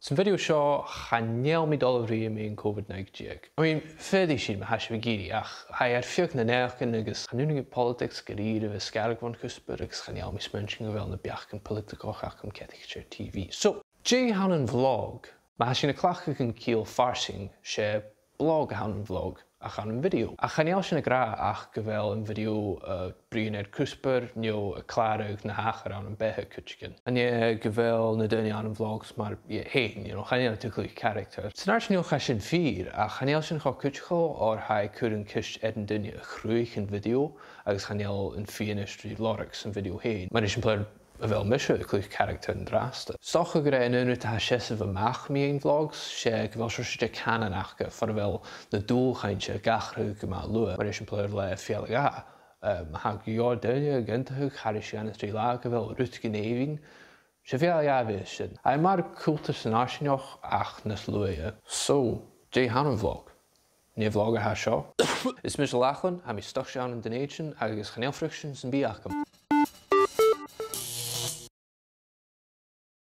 Sy'n fideo seo chanel mi dol o rhi mewn Covid-19. I mean, fyddi sy'n mahas fi giri, ach hai fiog na neachgan agos chanwnig politics gyrir y fysgarag von cwsbyr agos chanel mi smynching o fel na biach yn politicoch ac yn cedig sy'r TV. So, jay hawn yn vlog, mahas sy'n y clach ag yn kiel farsing, se blog hawn yn vlog ach hawn yn video. A chanel sy'n y gra ach gyfel yn video brian cwsbyr, nio y clarag na hach ar hawn yn behe cwtchigan. A nie gyfel na dyni hawn yn vlogs mar hen, chanel tyglig character. Sy'n ar sy'n ywch sy'n ffyr, a chanel sy'n cho cwtchicho o'r hai cwrn cysg edyn dyni y chrwych yn video, agos chanel yn ffyn ystri lorix yn video hen. Mae'n eisiau pleur fel misio y clwych character yn drasta. Stoch o greu yn unrhyw ta siesaf y mach mi ein vlogs, se gyfel sy'n canan achga, ffordd fel na dŵl chain se gachrwg yma lwa. Mae'n eisiau pleur le ffialag a. Hag yw'r dynia gyntahwg chari sian ystri lag gyfel rwt gynefin. Se ffialag a fi sy'n. A mae'r cwltas yn arsinioch ach nes lwa. So, jay han yn vlog. Nie vlog a ha sio. Is mis Lachlan, ha mi stoch sian yn dynation, agos chanel frictions yn biach am.